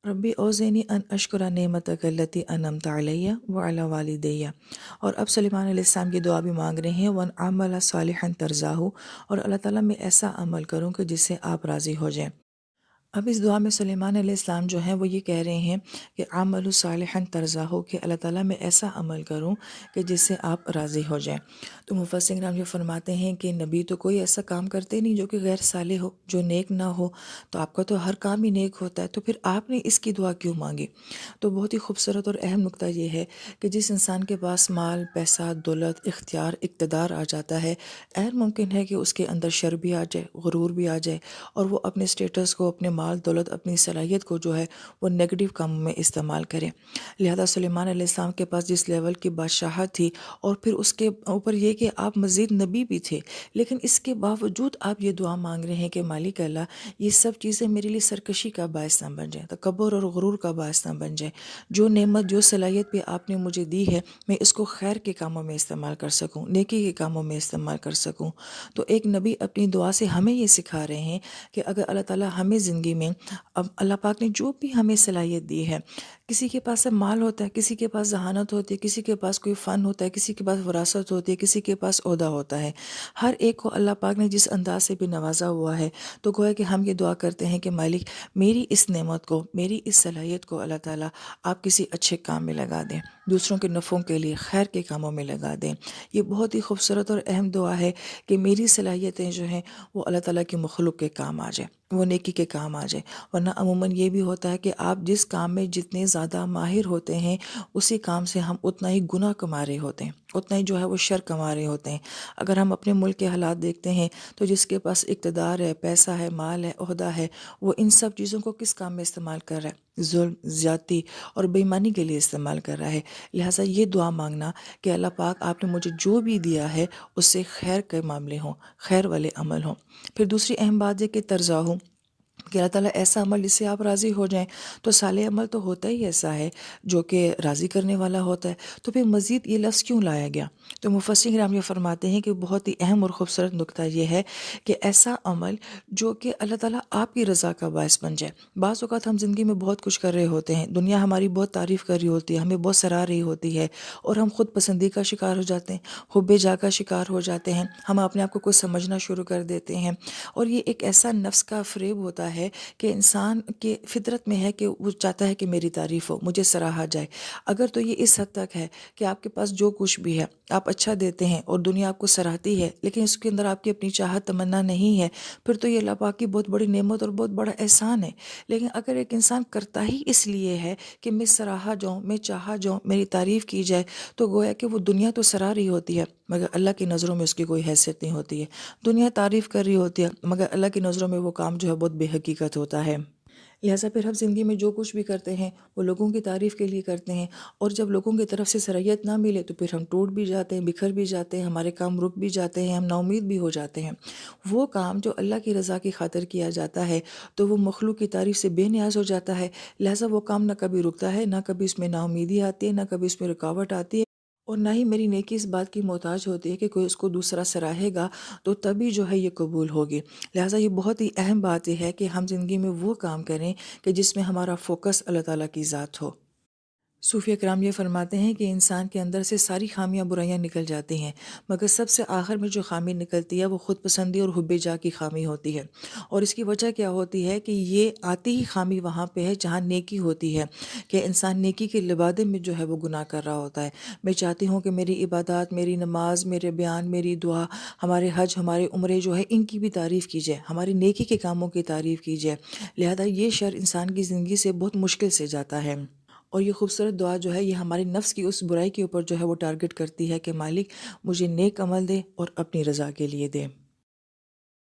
ربی اوزینی ان اشکر نعمتک التی انعمت علیہ وعلی والدیہ۔ اور اب سلیمان علیہ السلام کی دعا بھی مانگ رہے ہیں، وَأَنْ أَعْمَلَ صَالِحًا تَرْضَاهُ، اور اللہ تعالیٰ میں ایسا عمل کروں کہ جس سے آپ راضی ہو جائیں۔ اب اس دعا میں سلیمان علیہ السلام جو ہیں وہ یہ کہہ رہے ہیں کہ عمل صالحا ترضاہ، کہ اللہ تعالیٰ میں ایسا عمل کروں کہ جس سے آپ راضی ہو جائیں۔ تو مفسر کرام یہ فرماتے ہیں کہ نبی تو کوئی ایسا کام کرتے نہیں جو کہ غیر صالح ہو، جو نیک نہ ہو، تو آپ کا تو ہر کام ہی نیک ہوتا ہے، تو پھر آپ نے اس کی دعا کیوں مانگی؟ تو بہت ہی خوبصورت اور اہم نقطہ یہ ہے کہ جس انسان کے پاس مال، پیسہ، دولت، اختیار، اقتدار آ جاتا ہے، غیر ممکن ہے کہ اس کے اندر شر بھی آ جائے، غرور بھی آ جائے، اور وہ اپنے اسٹیٹس کو، اپنے مال دولت، اپنی صلاحیت کو جو ہے وہ نیگیٹو کاموں میں استعمال کرے۔ لہذا سلیمان علیہ السلام کے پاس جس لیول کی بادشاہت تھی، اور پھر اس کے اوپر یہ کہ آپ مزید نبی بھی تھے، لیکن اس کے باوجود آپ یہ دعا مانگ رہے ہیں کہ مالک اللہ، یہ سب چیزیں میرے لیے سرکشی کا باعث نہ بن جائیں، تکبر اور غرور کا باعث نہ بن جائیں۔ جو نعمت، جو صلاحیت بھی آپ نے مجھے دی ہے، میں اس کو خیر کے کاموں میں استعمال کر سکوں، نیکی کے کاموں میں استعمال کر سکوں۔ تو ایک نبی اپنی دعا سے ہمیں یہ سکھا رہے ہیں کہ اگر اللہ تعالیٰ ہمیں زندگی میں، اب اللہ پاک نے جو بھی ہمیں صلاحیت دی ہے، کسی کے پاس مال ہوتا ہے، کسی کے پاس ذہانت ہوتی ہے، کسی کے پاس کوئی فن ہوتا ہے، کسی کے پاس وراثت ہوتی ہے، کسی کے پاس عہدہ ہوتا ہے، ہر ایک کو اللہ پاک نے جس انداز سے بھی نوازا ہوا ہے، تو گویا کہ ہم یہ دعا کرتے ہیں کہ مالک، میری اس نعمت کو، میری اس صلاحیت کو اللہ تعالیٰ آپ کسی اچھے کام میں لگا دیں، دوسروں کے نفعوں کے لیے، خیر کے کاموں میں لگا دیں۔ یہ بہت ہی خوبصورت اور اہم دعا ہے کہ میری صلاحیتیں جو ہیں وہ اللہ تعالیٰ کی مخلوق کے کام آ جائیں، وہ نیکی کے کام آ جائے۔ ورنہ عموماً یہ بھی ہوتا ہے کہ آپ جس کام میں جتنے زیادہ ماہر ہوتے ہیں، اسی کام سے ہم اتنا ہی گناہ کما رہے ہوتے ہیں، اتنا ہی جو ہے وہ شر کما رہے ہوتے ہیں۔ اگر ہم اپنے ملک کے حالات دیکھتے ہیں تو جس کے پاس اقتدار ہے، پیسہ ہے، مال ہے، عہدہ ہے، وہ ان سب چیزوں کو کس کام میں استعمال کر رہا ہے؟ ظلم، زیادتی اور بے ایمانی کے لیے استعمال کر رہا ہے۔ لہٰذا یہ دعا مانگنا کہ اللہ پاک آپ نے مجھے جو بھی دیا ہے اس سے خیر کے معاملے ہوں، خیر والے عمل ہوں۔ پھر دوسری اہم بات ہے کہ ترضا ہوں، کہ اللہ تعالیٰ ایسا عمل جس سے آپ راضی ہو جائیں۔ تو صالح عمل تو ہوتا ہی ایسا ہے جو کہ راضی کرنے والا ہوتا ہے، تو پھر مزید یہ لفظ کیوں لایا گیا؟ تو مفسرین کرام یہ فرماتے ہیں کہ بہت ہی اہم اور خوبصورت نقطہ یہ ہے کہ ایسا عمل جو کہ اللہ تعالیٰ آپ کی رضا کا باعث بن جائے۔ بعض اوقات ہم زندگی میں بہت کچھ کر رہے ہوتے ہیں، دنیا ہماری بہت تعریف کر رہی ہوتی ہے، ہمیں بہت سراہ رہی ہوتی ہے، اور ہم خود پسندی کا شکار ہو جاتے ہیں، حب جا کا شکار ہو جاتے ہیں، ہم اپنے آپ کو کچھ سمجھنا شروع کر دیتے ہیں، اور یہ ایک ایسا نفس کا فریب ہوتا ہے کہ انسان کے فطرت میں ہے کہ وہ چاہتا ہے کہ میری تعریف ہو، مجھے سراہا جائے۔ اگر تو یہ اس حد تک ہے کہ آپ کے پاس جو کچھ بھی ہے آپ اچھا دیتے ہیں اور دنیا آپ کو سراہتی ہے، لیکن اس کے اندر آپ کی اپنی چاہت تمنا نہیں ہے، پھر تو یہ اللہ پاک کی بہت بڑی نعمت اور بہت بڑا احسان ہے۔ لیکن اگر ایک انسان کرتا ہی اس لیے ہے کہ میں سراہا جاؤں، میں چاہا جاؤں، میری تعریف کی جائے، تو گویا کہ وہ دنیا تو سراہ رہی ہوتی ہے مگر اللہ کی نظروں میں اس کی کوئی حیثیت نہیں ہوتی ہے۔ دنیا تعریف کر رہی ہوتی ہے مگر اللہ کی نظروں میں وہ کام جو ہے بہت بے حقیقت ہوتا ہے۔ لہٰذا پھر ہم زندگی میں جو کچھ بھی کرتے ہیں وہ لوگوں کی تعریف کے لیے کرتے ہیں، اور جب لوگوں کی طرف سے صلاحیت نہ ملے تو پھر ہم ٹوٹ بھی جاتے ہیں، بکھر بھی جاتے ہیں، ہمارے کام رک بھی جاتے ہیں، ہم نا امید بھی ہو جاتے ہیں۔ وہ کام جو اللہ کی رضا کی خاطر کیا جاتا ہے تو وہ مخلوق کی تعریف سے بے نیاز ہو جاتا ہے، لہٰذا وہ کام نہ کبھی رکتا ہے، نہ کبھی اس میں نا امیدی آتی ہے، نہ کبھی اس میں رکاوٹ آتی ہے، اور نہ ہی میری نیکی اس بات کی محتاج ہوتی ہے کہ کوئی اس کو دوسرا سراہے گا تو تبھی جو ہے یہ قبول ہوگی۔ لہٰذا یہ بہت ہی اہم بات یہ ہے کہ ہم زندگی میں وہ کام کریں کہ جس میں ہمارا فوکس اللہ تعالیٰ کی ذات ہو۔ صوفیہ کرام یہ فرماتے ہیں کہ انسان کے اندر سے ساری خامیاں برائیاں نکل جاتی ہیں، مگر سب سے آخر میں جو خامی نکلتی ہے وہ خود پسندی اور حب جا کی خامی ہوتی ہے۔ اور اس کی وجہ کیا ہوتی ہے کہ یہ آتی ہی خامی وہاں پہ ہے جہاں نیکی ہوتی ہے، کہ انسان نیکی کے لبادے میں جو ہے وہ گناہ کر رہا ہوتا ہے۔ میں چاہتی ہوں کہ میری عبادات، میری نماز، میرے بیان، میری دعا، ہمارے حج، ہمارے عمرے جو ہے ان کی بھی تعریف کی جائے، ہماری نیکی کے کاموں کی تعریف کی جائے۔ لہذا یہ شر انسان کی زندگی سے بہت مشکل سے جاتا ہے۔ اور یہ خوبصورت دعا جو ہے یہ ہماری نفس کی اس برائی کے اوپر جو ہے وہ ٹارگٹ کرتی ہے کہ مالک مجھے نیک عمل دے اور اپنی رضا کے لیے دے۔